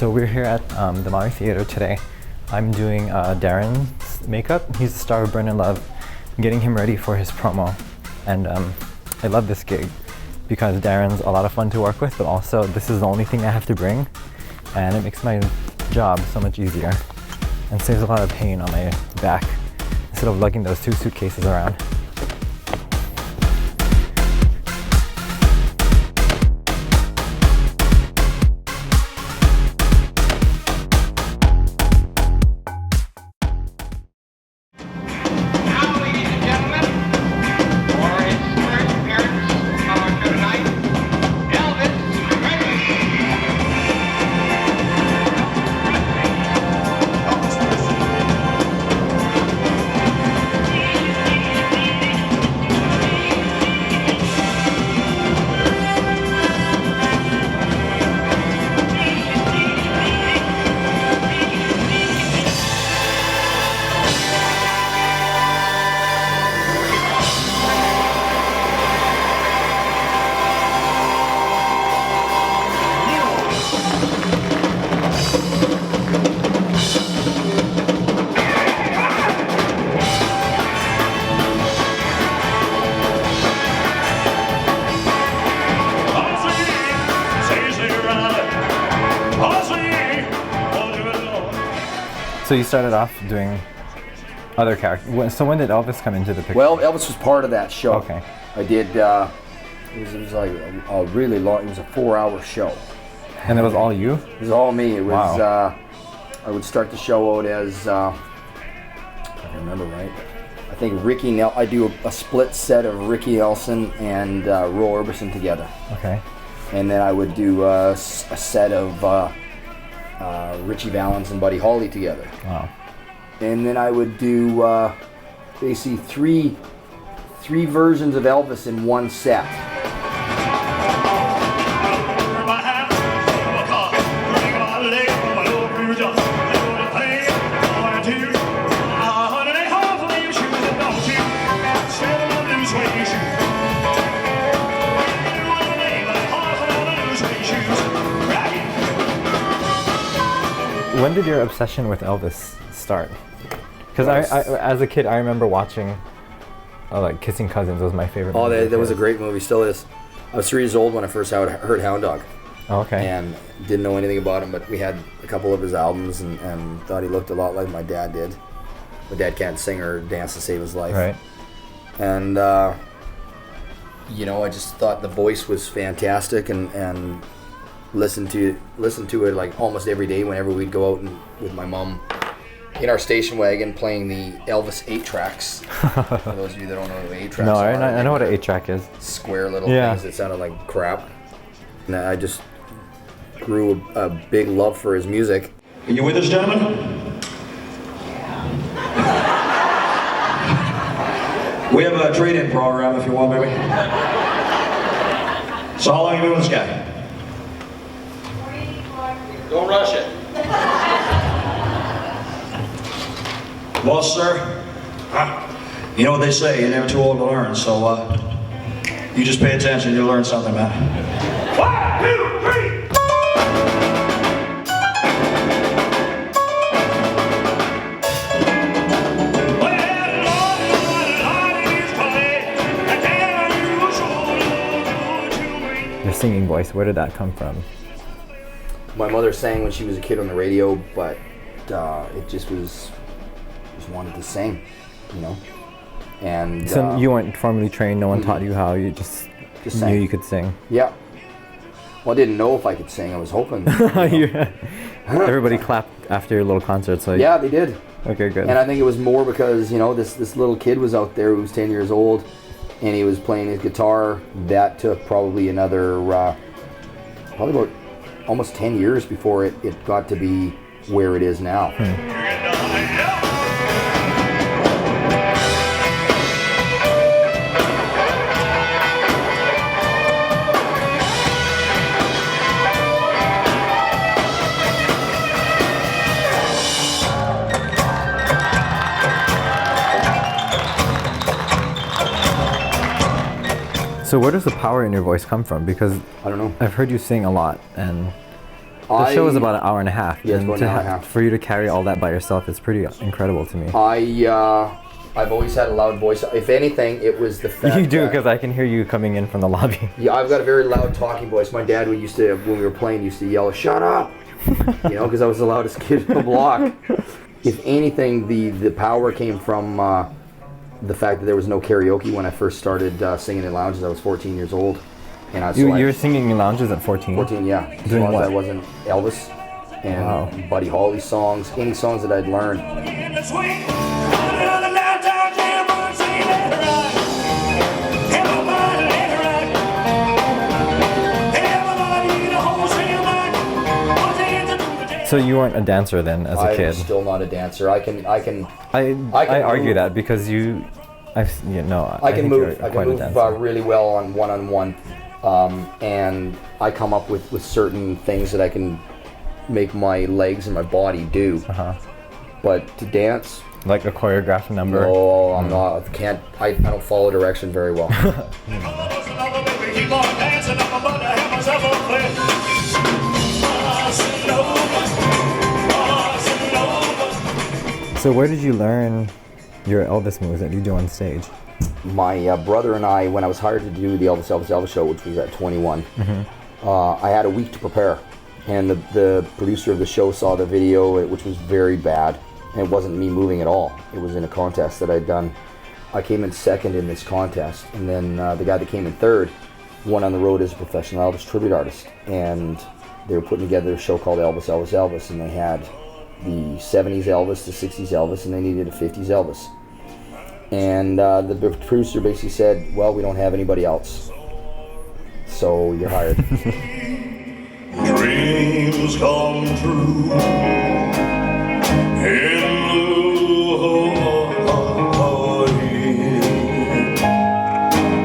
So we're here at the Maui Theater today. I'm doing Darren's makeup. He's the star of Burn in Love. I'm getting him ready for his promo. And I love this gig because Darren's a lot of fun to work with, but also this is the only thing I have to bring. And it makes my job so much easier and saves a lot of pain on my back instead of lugging those 2 suitcases around. So you started off doing other characters. So when did Elvis come into the picture? Well, Elvis was part of that show. Okay. I did, it was like a really long, it was a 4-hour show. And it was all you? It was all me. It was, wow. I would start the show out as, if I remember right, I think I do a split set of Ricky Nelson and Roy Orbison together. Okay. And then I would do a set of Richie Valens and Buddy Holly together. Wow. And then I would do basically three versions of Elvis in one set. When did your obsession with Elvis start? Because I, as a kid, I remember watching, like Kissing Cousins was my favorite movie. Oh, that was a great movie, still is. I was 3 years old when I first heard Hound Dog. Oh, okay. And didn't know anything about him, but we had a couple of his albums and thought he looked a lot like my dad did. My dad can't sing or dance to save his life. Right. And, you know, I just thought the voice was fantastic and listened to it like almost every day whenever we'd go out with my mom in our station wagon playing the Elvis 8-tracks. For those of you that don't know what 8-tracks are. No, I know what an 8-track is. Square little things that sounded like crap. And I just grew a big love for his music. Are you with us, gentlemen? We have a trade-in program if you want, baby. So how long have you been with this guy? Don't rush it. Well, sir, you know what they say, you're never too old to learn, so you just pay attention, you'll learn something, man. 1, 2, 3! Your singing voice, where did that come from? My mother sang when she was a kid on the radio, but it just wanted to sing, you know. And so you weren't formally trained, no one taught you how, you just knew sang. You could sing. Yeah. Well, I didn't know if I could sing, I was hoping. You know. Everybody clapped after your little concert, so yeah, they did. Okay, good. And I think it was more because, you know, this little kid was out there who was 10 years old, and he was playing his guitar. That took probably another, probably about almost 10 years before it got to be where it is now. So where does the power in your voice come from? Because I don't know. I've heard you sing a lot, and The show was about an hour and a half. Yeah, it's and about an hour and a half. For you to carry all that by yourself is pretty incredible to me. I've always had a loud voice. If anything, it was the fact You do, that- because I can hear you coming in from the lobby. Yeah, I've got a very loud talking voice. My dad used to, when we were playing, used to yell, "Shut up!" You know, because I was the loudest kid in the block. If anything, the power came from the fact that there was no karaoke when I first started singing in lounges. I was 14 years old, and You were singing in lounges at 14? 14, yeah. As Doing long as what? I wasn't Elvis and Wow. Buddy Holly songs, any songs that I'd learned. So you weren't a dancer then as a kid? I'm still not a dancer. I can I argue move. that because you, I can think move. you're I quite can a move dancer. really well on one-on-one, and I come up with certain things that I can make my legs and my body do. But to dance, Like a choreographed number? no, I'm not. I don't follow direction very well. So where did you learn your Elvis moves that you do on stage? My brother and I, when I was hired to do the Elvis show, which was at 21, I had a week to prepare. And the producer of the show saw the video, which was very bad. And it wasn't me moving at all. It was in a contest that I'd done. I came in second in this contest. And then the guy that came in third went on the road as a professional Elvis tribute artist. And they were putting together a show called Elvis. And they had the 70s Elvis, the 60s Elvis, and they needed a 50s Elvis. And the producer basically said, well, we don't have anybody else, so you're hired. Dreams come true in Hawaii,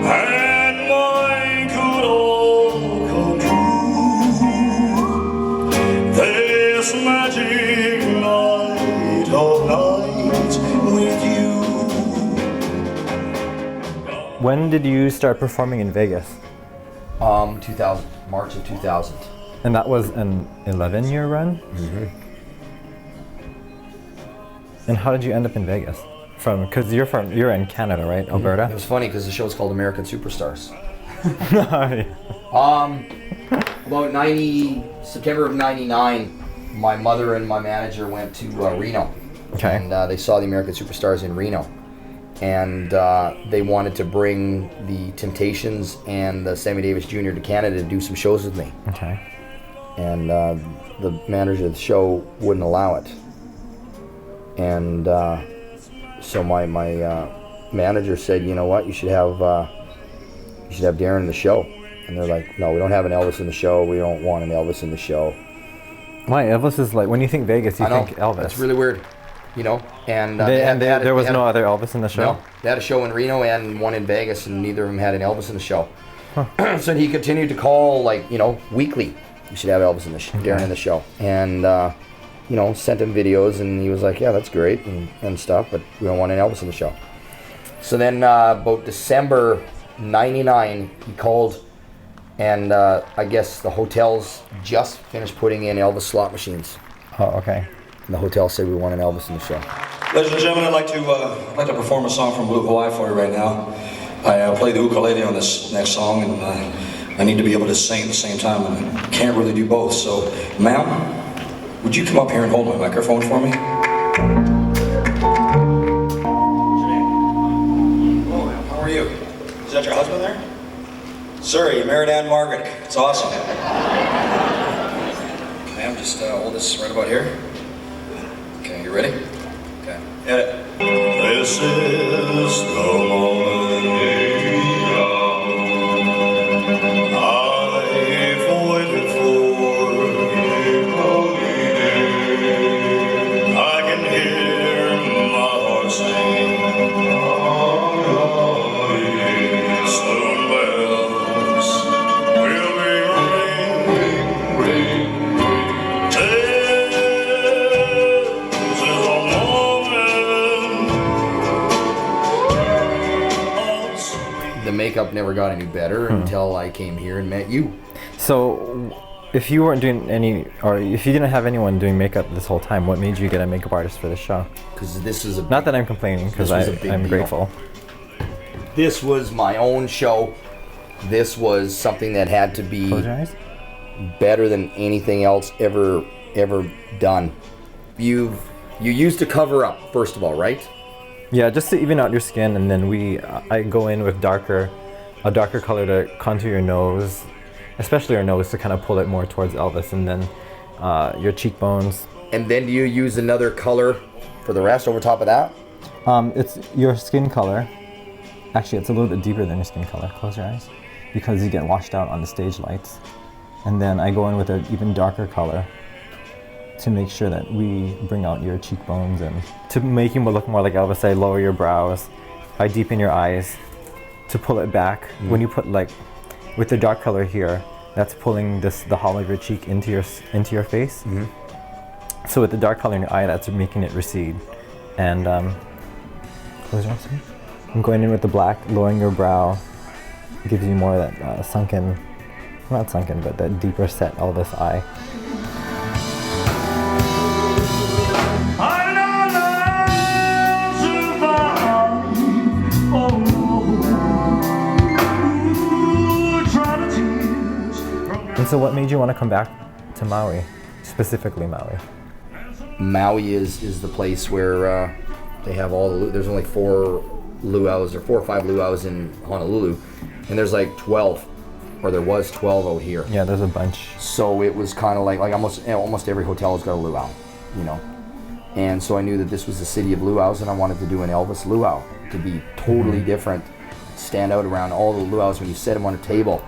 and mine could all come true. This magic night of nights with you. When did you start performing in Vegas? 2000, March of 2000. And that was an 11-year run? And how did you end up in Vegas? Because you're in Canada, right? Alberta? It was funny because the show's called American Superstars. About September of 99, my mother and my manager went to Reno. Okay. And they saw the American Superstars in Reno. And they wanted to bring the Temptations and the Sammy Davis Jr. to Canada to do some shows with me. Okay. And the manager of the show wouldn't allow it. And so my manager said, you know what, you should have Darren in the show. And they're like, no, we don't have an Elvis in the show. We don't want an Elvis in the show. Why? Elvis is like, when you think Vegas, you think Elvis. That's really weird, you know. And there was no other Elvis in the show? No, they had a show in Reno and one in Vegas, and neither of them had an Elvis in the show. So he continued to call, like, you know, weekly. You should have Elvis in the Darren in the show. And, you know, sent him videos, and he was like, yeah, that's great, and stuff, but we don't want an Elvis in the show. So then about December 99, he called, and I guess the hotels just finished putting in Elvis slot machines. Oh, okay. And the hotel said we want an Elvis in the show. Ladies and gentlemen, I'd like to perform a song from Blue Hawaii for you right now. I play the ukulele on this next song, and I need to be able to sing at the same time, and I can't really do both. So, ma'am, would you come up here and hold my microphone for me? Oh, how are you? Is that your husband there? Sir, you married Anne Margaret. It's awesome. Ma'am, just hold this right about here. Okay, you ready? Okay, hit it. This is the moment I've waited for. I can hear my heart sing. Soon bells will be ringing. This is the moment. The makeup never got any better until I came here and met you. So, if you weren't doing any, or if you didn't have anyone doing makeup this whole time, what made you get a makeup artist for the show? Because this is a Not that I'm complaining, because I'm grateful. This was my own show. This was something that had to be Close your eyes. better than anything else ever done. You used to cover up, first of all, right? Yeah, just to even out your skin, and then I go in with a darker color to contour your nose, especially your nose, to kind of pull it more towards Elvis, and then your cheekbones. And then do you use another color for the rest over top of that? It's your skin color. Actually, it's a little bit deeper than your skin color. Close your eyes, because you get washed out on the stage lights. And then I go in with an even darker color to make sure that we bring out your cheekbones, and to make you look more like Elvis. I lower your brows, I deepen your eyes to pull it back. When you put, like, with the dark color here, that's pulling the hollow of your cheek into your face. So with the dark color in your eye, that's making it recede. And close your eyes. I'm going in with the black, lowering your brow, gives you more of that sunken, not sunken, but that deeper set Elvis eye. And so what made you want to come back to Maui, specifically Maui? Maui is the place where they have all the, there's only 4 luaus, or 4 or 5 luaus in Honolulu, and there's like 12, or there was 12 out here. Yeah, there's a bunch. So it was kind of like almost every hotel has got a luau, you know. And so I knew that this was the city of luaus, and I wanted to do an Elvis luau, to be totally different, stand out around all the luaus. When you set them on a table,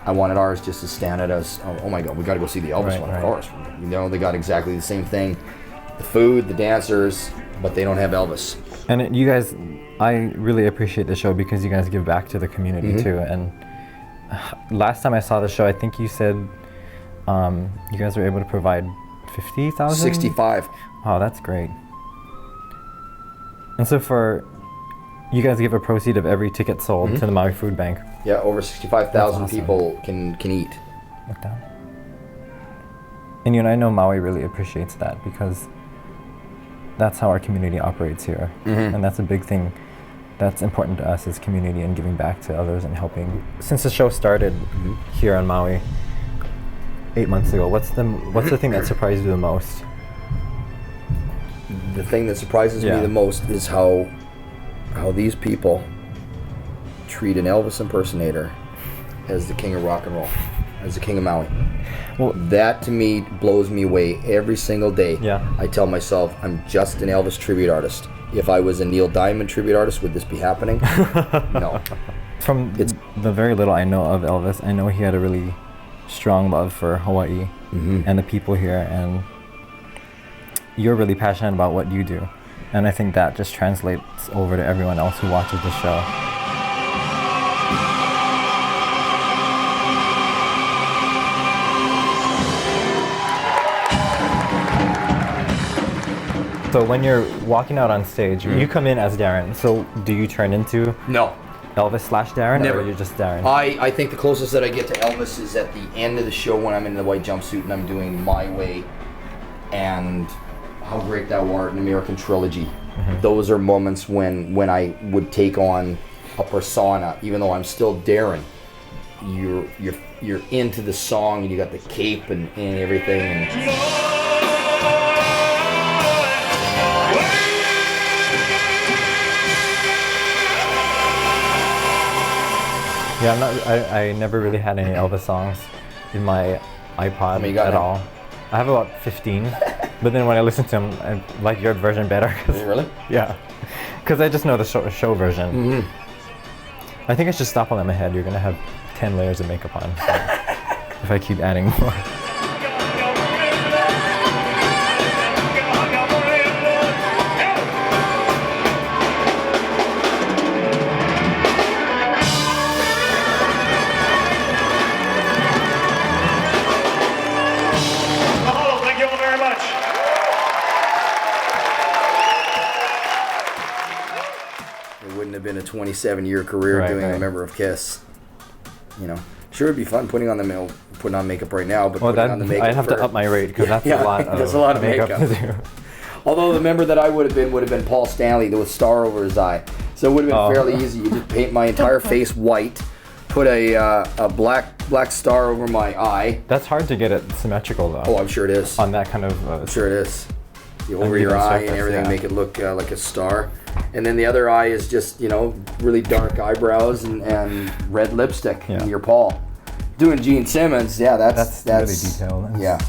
I wanted ours just to stand out as, oh my God, we got to go see the Elvis one, of course. You know, they got exactly the same thing, the food, the dancers, but they don't have Elvis. And you guys, I really appreciate the show because you guys give back to the community too. And last time I saw the show, I think you said you guys were able to provide 50,000? 65. Wow, that's great. And so you guys give a proceed of every ticket sold to the Maui Food Bank. Yeah, over 65,000 awesome. people can eat. Look down. And I know Maui really appreciates that, because that's how our community operates here. And that's a big thing that's important to us, is community and giving back to others and helping. Since the show started here on Maui 8 months ago, what's the thing that surprised you the most? The thing that surprises me the most is how these people treat an Elvis impersonator as the king of rock and roll, as the king of Maui. Well, that to me blows me away every single day. Yeah. I tell myself I'm just an Elvis tribute artist. If I was a Neil Diamond tribute artist, would this be happening? No. From the very little I know of Elvis, I know he had a really strong love for Hawaii and the people here, and you're really passionate about what you do. And I think that just translates over to everyone else who watches the show. So when you're walking out on stage, you come in as Darren. So do you turn into No. Elvis / Darren, Never. or you're just Darren? I think the closest that I get to Elvis is at the end of the show when I'm in the white jumpsuit and I'm doing My Way and How Great Thou Art, an American Trilogy. Those are moments when I would take on a persona, even though I'm still Darren. You're into the song, and you got the cape and everything. And yeah, I never really had any Elvis songs in my iPod at all. I have about 15, but then when I listen to them, I like your version better. Really? Yeah, because I just know the show version. I think I should stop on my head. You're gonna have 10 layers of makeup on if I keep adding more. It wouldn't have been a 27-year career doing a member of Kiss. You know, Sure, it'd be fun putting on makeup right now, but Well, putting on the makeup I'd have to up my rate because that's a lot. That's a lot of makeup. to do. Although the member that I would have been Paul Stanley with star over his eye, so it would have been fairly easy. You just paint my entire face white, put a black star over my eye. That's hard to get it symmetrical though. Oh, I'm sure it is. On that kind of. I'm sure it is. Over your eye and everything, make it look like a star. And then the other eye is just, really dark eyebrows and red lipstick in your Paul. Doing Gene Simmons, that's really detailed. Yeah.